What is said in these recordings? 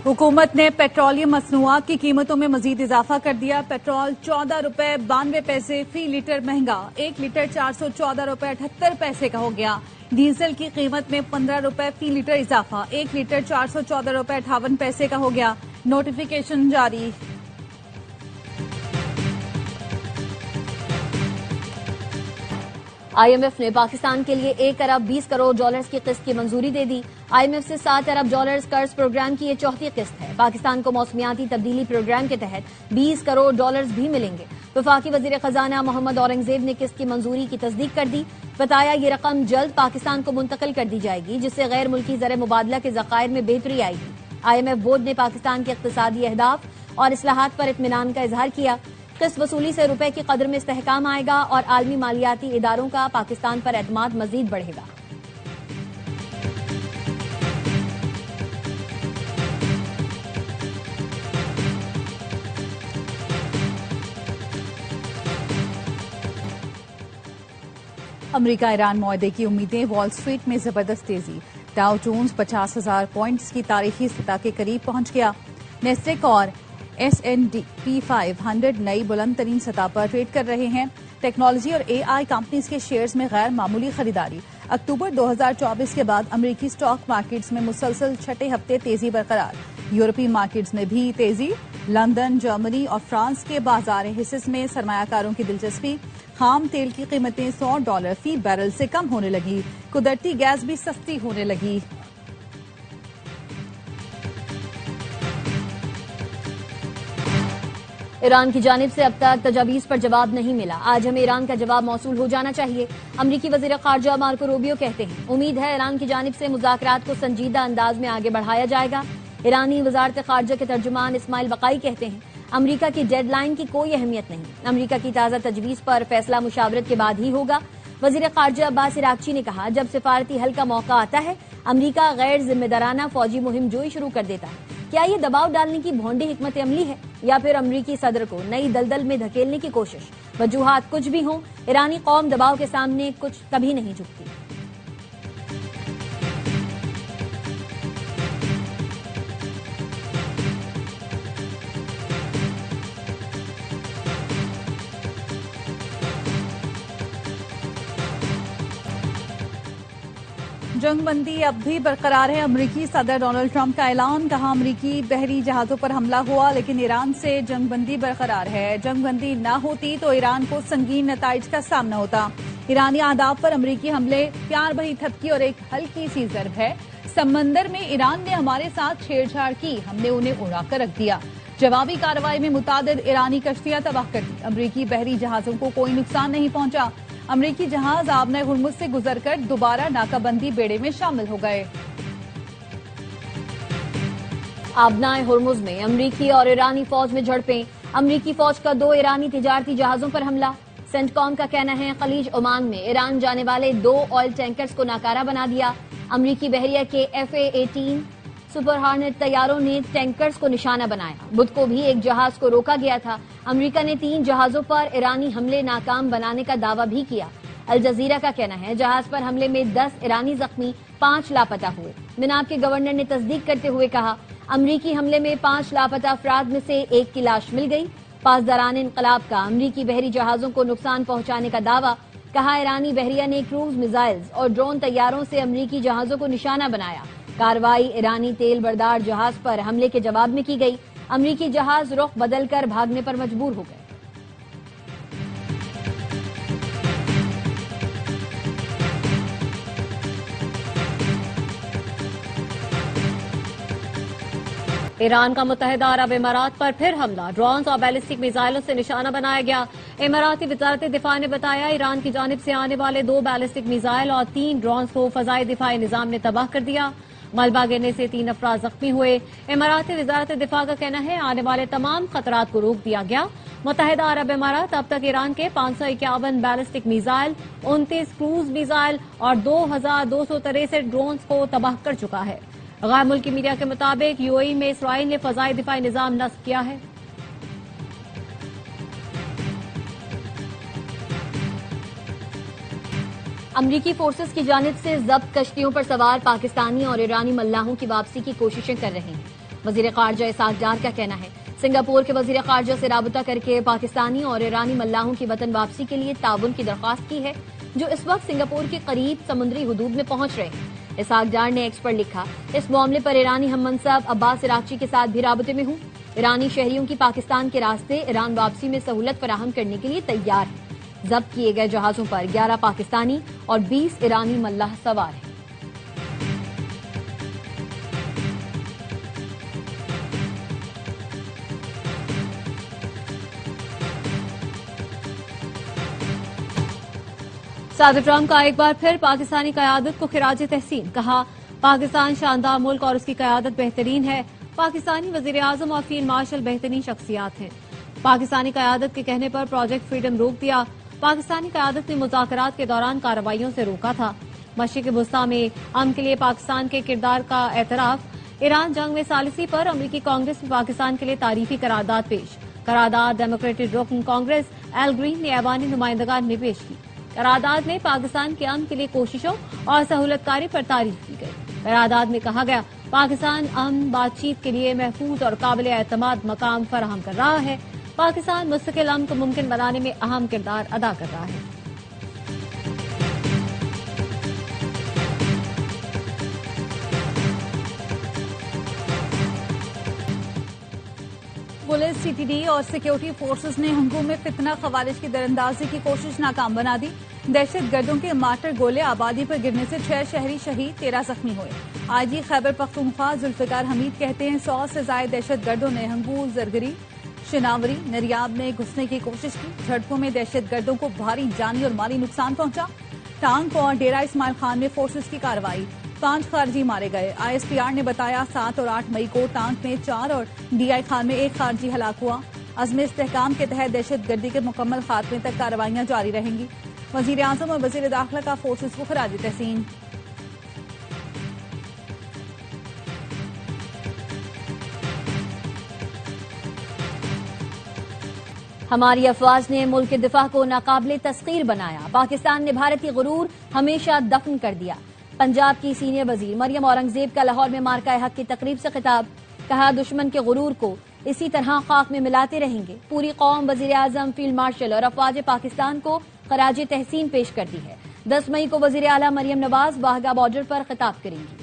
हुकूमत ने पेट्रोलियम मसनूआत की कीमतों में मजीद इजाफा कर दिया। पेट्रोल 14 रुपए 92 पैसे फी लीटर महंगा, 1 लीटर 414 रुपए 78 पैसे का हो गया। डीजल की कीमत में 15 रुपए फी लीटर इजाफा, 1 लीटर 414 रुपए 58 पैसे का हो गया। नोटिफिकेशन जारी। IMF ने पाकिस्तान के लिए 1 अरब 20 करोड़ डॉलर्स की किस्त की मंजूरी दे दी। IMF से 7 अरब डॉलर्स कर्ज प्रोग्राम की ये चौथी किस्त है। पाकिस्तान को मौसमियाती तब्दीली प्रोग्राम के तहत 20 करोड़ डॉलर्स भी मिलेंगे। वफाकी वजीर खजाना मोहम्मद औरंगजेब ने किस्त की मंजूरी की तस्दीक कर दी। बताया ये रकम जल्द पाकिस्तान को मुंतकिल कर दी जाएगी, जिससे गैर मुल्की ज़र मुबादला के ज़खायर में बेहतरी आएगी। IMF बोर्ड ने पाकिस्तान के इक्तिसादी अहदाफ और इस्लाहात पर इत्मीनान का इजहार किया। किस्त वसूली से रुपए की कदर में इस्तेहकाम आएगा और आलमी मालियाती इदारों का पाकिस्तान पर एतमाद मजीद बढ़ेगा। अमरीका ईरान मुआहदे की उम्मीदें, वॉल स्ट्रीट में जबरदस्त तेजी। डाउ जोन्स 50,000 पॉइंट्स की तारीखी सतह के करीब पहुंच गया। नेस्डेक और S&P 500 नई बुलंद तरीन सतह पर ट्रेड कर रहे हैं। टेक्नोलॉजी और AI कंपनीज के शेयर्स में गैर मामूली खरीदारी। अक्टूबर 2024 के बाद अमरीकी स्टॉक मार्केट्स में मुसलसल छठे हफ्ते तेजी बरकरार। यूरोपीय मार्केट्स में भी तेजी। लंदन, जर्मनी और फ्रांस के बाजार हिस्से में सरमायाकारों की दिलचस्पी। खाम तेल की कीमतें $100 फी बैरल से कम होने लगी। कुदरती गैस भी सस्ती होने लगी। ईरान की जानिब से अब तक तजावीज़ पर जवाब नहीं मिला। आज हमें ईरान का जवाब मौसूल हो जाना चाहिए। अमरीकी वज़ीर ख़ारजा मार्को रूबियो कहते हैं, उम्मीद है ईरान की जानिब से मुज़ाकरात को संजीदा अंदाज में आगे बढ़ाया जाएगा। ईरानी वज़ारत ख़ारजा के तर्जुमान इस्माइल बकाई कहते हैं, अमरीका की डेडलाइन की कोई अहमियत नहीं। अमरीका की ताज़ा तजवीज़ पर फैसला मुशावरत के बाद ही होगा। वज़ीर ख़ारजा अब्बास इराक़ची ने कहा, जब सिफारती हल का मौका आता है अमरीका गैर जिम्मेदाराना फौजी मुहिम जोई शुरू कर देता है। क्या ये दबाव डालने की भोंडी हिकमत अमली है या फिर अमरीकी सदर को नई दलदल में धकेलने की कोशिश? वजूहात कुछ भी हों, ईरानी कौम दबाव के सामने कुछ कभी नहीं झुकती। जंगबंदी अब भी बरकरार है। अमरीकी सदर डोनाल्ड ट्रंप का ऐलान, कहा अमरीकी बहरी जहाजों पर हमला हुआ लेकिन ईरान से जंगबंदी बरकरार है। जंगबंदी न होती तो ईरान को संगीन नताइज का सामना होता। ईरानी आदाब पर अमरीकी हमले प्यार भरी थपकी और एक हल्की सी ज़र्ब है। समंदर में ईरान ने हमारे साथ छेड़छाड़ की, हमने उन्हें उड़ाकर रख दिया। जवाबी कार्रवाई में मुतादिद ईरानी कश्तियां तबाह कर दी। अमरीकी बहरी जहाजों को कोई नुकसान नहीं पहुंचा। अमरीकी जहाज आबना हुर्मुज से गुजरकर दोबारा नाकाबंदी बेड़े में शामिल हो गए। आबना हुर्मुज में अमरीकी और ईरानी फौज में झड़पें। अमरीकी फौज का 2 ईरानी तिजारती जहाजों पर हमला। सेंटकॉम का कहना है, खलीज ओमान में ईरान जाने वाले 2 ऑयल टैंकर्स को नाकारा बना दिया। अमरीकी बहरिया के FA-18 सुपर हार्नेट तैयारों ने टैंकर्स को निशाना बनाया। बुध को भी एक जहाज को रोका गया था। अमेरिका ने 3 जहाजों पर ईरानी हमले नाकाम बनाने का दावा भी किया। अल जजीरा का कहना है, जहाज पर हमले में 10 ईरानी जख्मी, 5 लापता हुए। मिनाब के गवर्नर ने तस्दीक करते हुए कहा, अमरीकी हमले में 5 लापता अफराद में से 1 की लाश मिल गई। पासदारान इनकलाब का अमरीकी बहरी जहाजों को नुकसान पहुंचाने का दावा। कहा, ईरानी बहरिया ने क्रूज मिसाइल्स और ड्रोन तैयारों से अमरीकी जहाजों को निशाना बनाया। कार्रवाई ईरानी तेल बरदार जहाज पर हमले के जवाब में की गई। अमरीकी जहाज रुख बदलकर भागने पर मजबूर हो गए। ईरान का मुत्तहिदा अरब इमारात पर फिर हमला। ड्रोन्स और बैलिस्टिक मिसाइलों से निशाना बनाया गया। इमाराती वजारत दिफा ने बताया, ईरान की जानिब से आने वाले 2 बैलिस्टिक मिसाइल और 3 ड्रोन्स को फजाई दिफाई निजाम ने तबाह कर दिया। मलबा गिरने से 3 अफराद जख्मी हुए। इमाराती वजारत दिफा का कहना है, आने वाले तमाम खतरात को रोक दिया गया। मुत्तहिदा अरब इमारात अब तक ईरान के 551 बैलिस्टिक मिसाइल, 29 क्रूज मिसाइल और 2263 ड्रोन्स को तबाह कर चुका है। गैर मुल्की मीडिया के मुताबिक UAE में इसराइल ने फजाई दिफाई निजाम नस्ब किया है। अमरीकी फोर्सेस की जानिब से जब्त कश्तियों पर सवार पाकिस्तानी और ईरानी मल्लाहों की वापसी की कोशिशें कर रहे हैं। वजीर खारजा इसाक डार का कहना है सिंगापुर के वजीर खारजा से राबता करके पाकिस्तानी और ईरानी मल्लाहों की वतन वापसी के लिए ताउन की दरख्वास्त की है, जो इस वक्त सिंगापुर के करीब समुद्री हुदूद में पहुंच रहे हैं। इसाक डार ने एक्स पर लिखा, इस मामले पर ईरानी हम मनसब अब्बास इराक्ची के साथ भी राबते में हूँ। ईरानी शहरियों की पाकिस्तान के रास्ते ईरान वापसी में सहूलत फराहम करने के लिए तैयार है। जब्त किए गए जहाजों पर 11 पाकिस्तानी और 20 ईरानी मल्लाह सवार हैं। सदर ट्रंप का एक बार फिर पाकिस्तानी कयादत को खिराज तहसीन, कहा पाकिस्तान शानदार मुल्क और उसकी कयादत बेहतरीन है। पाकिस्तानी वजीर आजम और फील्ड मार्शल बेहतरीन शख्सियात हैं। पाकिस्तानी कयादत के कहने पर प्रोजेक्ट फ्रीडम रोक दिया। पाकिस्तानी कयादत ने मुज़ाकरात के दौरान कार्रवाइयों से रोका था। मशरिक़ वुस्ता में अमन के लिए पाकिस्तान के किरदार का एतराफ। ईरान जंग में सालिसी पर अमरीकी कांग्रेस में पाकिस्तान के लिए तारीफी करारदाद पेश। करारदाद डेमोक्रेटिक रुकन कांग्रेस एल ग्रीन ने ऐवानी नुमाइंदगान में पेश की। करारदाद में पाकिस्तान के अमन के लिए कोशिशों और सहूलतकारी पर तारीफ की गई। करारदाद में कहा गया पाकिस्तान अमन बातचीत के लिए महफूज और काबिल एतमाद मकाम फराहम कर रहा है। पाकिस्तान मुस्तकिल अमन को मुमकिन बनाने में अहम किरदार अदा कर रहा है। पुलिस, सीटीडी और सिक्योरिटी फोर्सेस ने हंगू में फितना खवारिज की दरअंदाजी की कोशिश नाकाम बना दी। दहशत गर्दों के मार्टर गोले आबादी पर गिरने से 6 शहरी शहीद, 13 जख्मी हुए। आईजी खैबर पख्तूनख्वा जुल्फिकार हमीद कहते हैं 100 से ज्यादा दहशत गर्दों ने हंगू, जरगरी, शिनावरी, नरियाब में घुसने की कोशिश की। झड़पों में दहशत गर्दों को भारी जानी और माली नुकसान पहुंचा। टांग और डेरा इस्माइल खान में फोर्सेस की कार्रवाई, 5 खारजी मारे गए। आईएसपीआर ने बताया 7 और 8 मई को टांग में 4 और डीआई खान में 1 खारजी हलाक हुआ। अज़्म इस्तेहकाम के तहत दहशत गर्दी के मुकम्मल खात्मे तक कार्रवाइयां जारी रहेंगी। वजीर आजम और वजीर दाखिला का फोर्सेस को खराज तहसीन। हमारी अफवाज ने मुल्क के दिफा को नाकाबिले तस्खीर बनाया। पाकिस्तान ने भारतीय गुरूर हमेशा दफन कर दिया। पंजाब की सीनियर वजीर मरियम औरंगजेब का लाहौर में मार्का हक की तकरीब से खिताब, कहा दुश्मन के गुरूर को इसी तरह खाक में मिलाते रहेंगे। पूरी कौम वजीर आजम, फील्ड मार्शल और अफवाज पाकिस्तान को खराज तहसीन पेश करती है। 10 मई को वजीर आला मरियम नवाज वाहगा बॉर्डर पर खिताब करेंगी।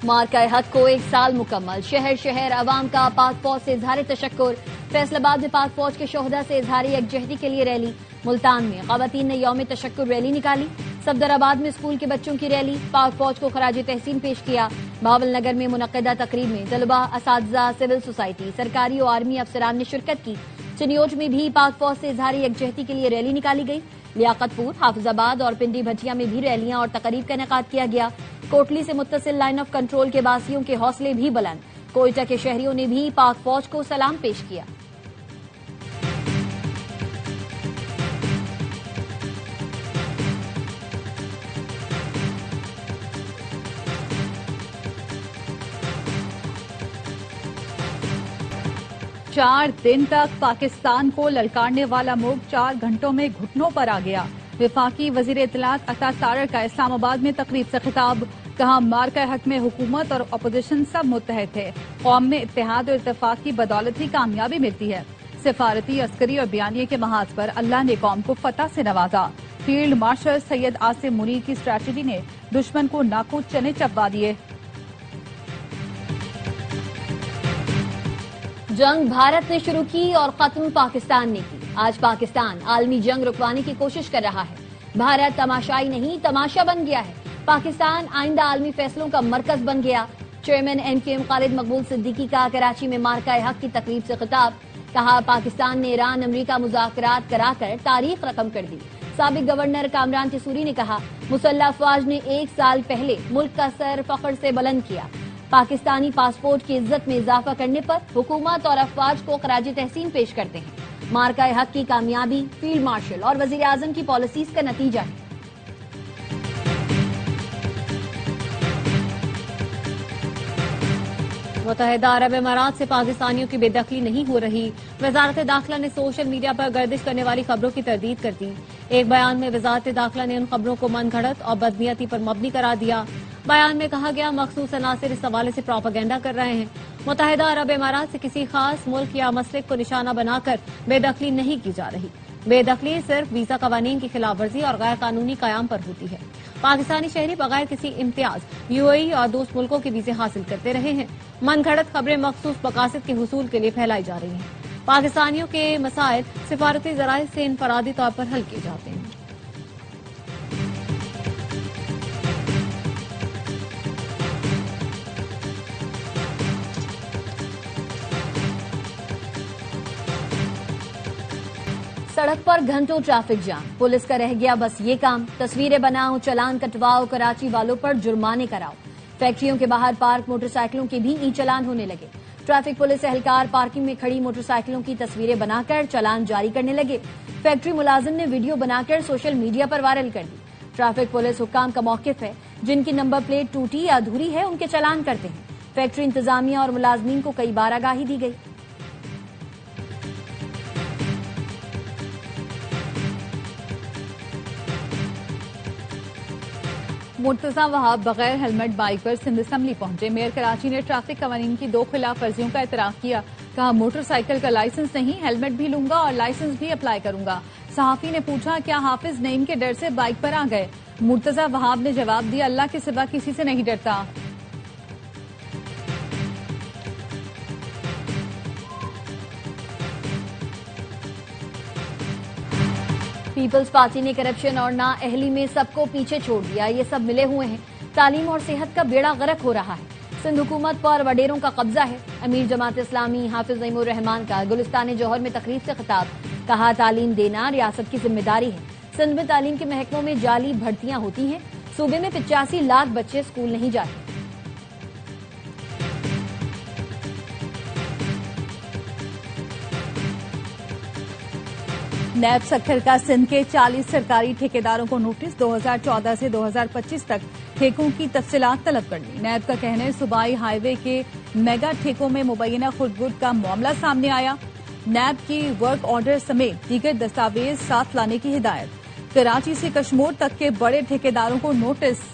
मार्का हक को 1 साल मुकम्मल। शहर शहर अवाम का पाक फौज से इजहार तशक्कुर। फैसलाबाद में पाक फौज के शोहदा से इजहार यकजहती के लिए रैली। मुल्तान में खवातीन ने यौम तशक्कुर रैली निकाली। सफदराबाद में स्कूल के बच्चों की रैली, पाक फौज को खराज तहसीन पेश किया। भावल नगर में मुनक्किदा तकरीब में तलबा, असातिज़ा, सिविल सोसाइटी, सरकारी और आर्मी अफसरान ने शिरकत की। चिनियोज में भी पाक फौज से इजहार यकजहती के लिए रैली निकाली गई। लियाकतपुर, हाफिजाबाद और पिंडी भटिया में भी रैलियां और तकरीब का इनेकाद किया गया। कोटली से मुत्तसिल लाइन ऑफ कंट्रोल के बासियों के हौसले भी बुलंद। कोयटा के शहरियों ने भी पाक फौज को सलाम पेश किया। चार दिन तक पाकिस्तान को ललकारने वाला मुल्क 4 घंटों में घुटनों पर आ गया। विफाकी वजीर इत्तलात अता तारड़ का इस्लामाबाद में तकरीब से खिताब, कहा मार्का हक में हुकूमत और अपोजिशन सब मुत्तहद थे। कौम में इत्तेहाद और इत्तेफाक की बदौलत ही कामयाबी मिलती है। सिफारती, अस्करी और बयानिए के महाज पर अल्लाह ने कौम को फतह से नवाजा। फील्ड मार्शल सैयद आसिम मुनीर की स्ट्रेटजी ने दुश्मन को नाकूद चने चबा दिए। जंग भारत ने शुरू की और खत्म पाकिस्तान ने की। आज पाकिस्तान आलमी जंग रुकवाने की कोशिश कर रहा है। भारत तमाशाई नहीं, तमाशा बन गया है। पाकिस्तान आइंदा आलमी फैसलों का मरकज बन गया। चेयरमैन एमकेएम खालिद मकबूल सिद्दीकी का कराची में मार्का हक की तकरीब से खिताब, कहा पाकिस्तान ने ईरान अमरीका मुज़ाकरात कराकर तारीख रकम कर दी। साबिक गवर्नर कामरान तिसूरी ने कहा मुसल्लह अफवाज ने 1 साल पहले मुल्क का सर फख्र से बुलंद किया। पाकिस्तानी पासपोर्ट की इज्जत में इजाफा करने पर हुकूमत और अफवाज को खराज तहसीन पेश करते हैं। मार्का हक की कामयाबी फील्ड मार्शल और वजीर आजम की पॉलिसीज का नतीजा है। मुत्तहिदा अरब इमारात से पाकिस्तानियों की बेदखली नहीं हो रही। वजारत दाखिला ने सोशल मीडिया पर गर्दिश करने वाली खबरों की तरदीद कर दी। एक बयान में वजारत दाखिला ने उन खबरों को मनगढ़ंत और बदनीयती पर मबनी करार दिया। बयान में कहा गया मखसूस अनासिर इस हवाले से प्रोपेगेंडा कर रहे हैं। मुत्तहिदा अरब इमारात से किसी खास मुल्क या मसलिक को निशाना बनाकर बेदखली नहीं की जा रही। बेदखली सिर्फ वीजा कवानीन की खिलाफ वर्जी और गैर कानूनी कयाम पर होती है। पाकिस्तानी शहरी बगैर किसी इम्तियाज यूएई और दोस्त मुल्कों के वीजे हासिल करते रहे हैं। मनगढ़ंत खबरें मखसूस मकासद के हुसूल के लिए फैलाई जा रही हैं। पाकिस्तानियों के मसाइल सिफारती जराये से इनफरादी तौर पर हल किए जाते हैं। सड़क पर घंटों ट्रैफिक जाम, पुलिस का रह गया बस ये काम। तस्वीरें बनाओ, चालान कटवाओ, कराची वालों पर जुर्माने कराओ। फैक्ट्रियों के बाहर पार्क मोटरसाइकिलों के भी ई चालान होने लगे। ट्रैफिक पुलिस एहलकार पार्किंग में खड़ी मोटरसाइकिलों की तस्वीरें बनाकर चालान जारी करने लगे। फैक्ट्री मुलाजिम ने वीडियो बनाकर सोशल मीडिया पर वायरल कर दी। ट्रैफिक पुलिस हुक्काम का मौकिफ है, जिनकी नंबर प्लेट टूटी या अधूरी है उनके चालान करते हैं। फैक्ट्री इंतजामिया और मुलाजमीन को कई बार आगाही दी गई। मुर्तजा वहाब बगैर हेलमेट बाइक पर सिंध असम्बली पहुंचे। मेयर कराची ने ट्रैफिक कवानीन की 2 खिलाफ वर्जियों का एतराफ किया। कहा मोटरसाइकिल का लाइसेंस नहीं, हेलमेट भी लूंगा और लाइसेंस भी अप्लाई करूंगा। सहाफी ने पूछा क्या हाफिज नईम के डर से बाइक पर आ गए। मुर्तजा वहाब ने जवाब दिया अल्लाह के सिवा किसी से नहीं डरता। पीपल्स पार्टी ने करप्शन और नाअहली में सबको पीछे छोड़ दिया। ये सब मिले हुए हैं। तालीम और सेहत का बेड़ा गर्क हो रहा है। सिंध हुकूमत पर वडेरों का कब्जा है। अमीर जमात इस्लामी हाफिज नईमुर रहमान का गुलिस्तान जौहर में तकरीर से खिताब। कहा तालीम देना रियासत की जिम्मेदारी है। सिंध में तालीम के महकमों में जाली भर्तियां होती हैं। सूबे में 85 लाख बच्चे स्कूल नहीं जाते। नैब सक्खर का सिंध के 40 सरकारी ठेकेदारों को नोटिस। 2014 से 2025 तक ठेकों की तफसीलात तलब करनी। नैब का कहना है सूबाई हाईवे के मेगा ठेकों में मुबैना खुर्द-बुर्द का मामला सामने आया। नैब की वर्क ऑर्डर समेत दीगर दस्तावेज साथ लाने की हिदायत। कराची से कश्मीर तक के बड़े ठेकेदारों को नोटिस।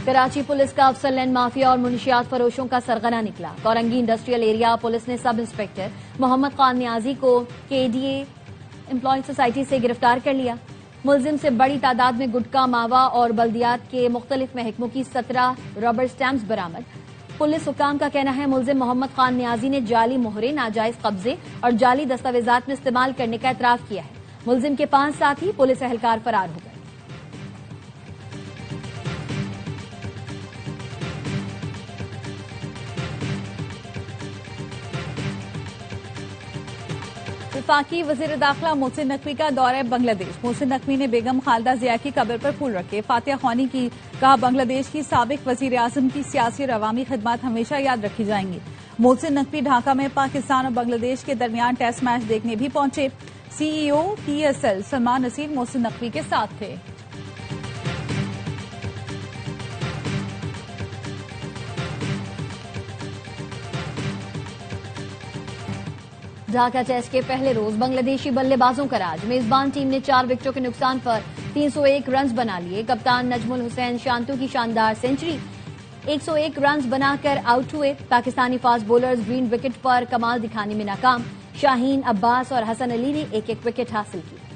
कराची पुलिस का अफसर लैंड माफिया और मुनशियात फरोशों का सरगना निकला। कोरंगी इंडस्ट्रियल एरिया पुलिस ने सब इंस्पेक्टर मोहम्मद खान नियाजी को केडीए एम्प्लॉय सोसाइटी से गिरफ्तार कर लिया। मुलजिम से बड़ी तादाद में गुटखा, मावा और बल्दियात के मुख्तलिफ महकमों की 17 रबर स्टैम्प्स बरामद। पुलिस हुकाम का कहना है मुलजिम मोहम्मद खान नियाजी ने जाली मोहरे, नाजायज कब्जे और जाली दस्तावेजात में इस्तेमाल करने का एतराफ किया है। मुलजिम के 5 साथी पुलिस एहलकार फरार हो गए। वफाकी वजीर दाखिला मोहसिन नकवी का दौरा बांग्लादेश। मोहसिन नकवी ने बेगम खालदा जिया की कब्र पर फूल रखे, फातिहा ख्वानी की। कहा बांग्लादेश की साबिक वजीर आजम की सियासी और अवामी खिदमत हमेशा याद रखी जाएंगी। मोहसिन नकवी ढाका में पाकिस्तान और बांग्लादेश के दरमियान टेस्ट मैच देखने भी पहुंचे। सीईओ PSL सलमान नसीर मोहसिन नकवी के साथ थे। ढाका टेस्ट के पहले रोज बांग्लादेशी बल्लेबाजों का राज। मेजबान टीम ने 4 विकेटों के नुकसान पर 301 रन बना लिए। कप्तान नजमुल हुसैन शांतु की शानदार सेंचुरी। 101 रन बनाकर आउट हुए। Pakistani fast bowlers green wicket पर कमाल दिखाने में नाकाम। शाहीन, अब्बास और हसन अली ने एक-एक विकेट हासिल की।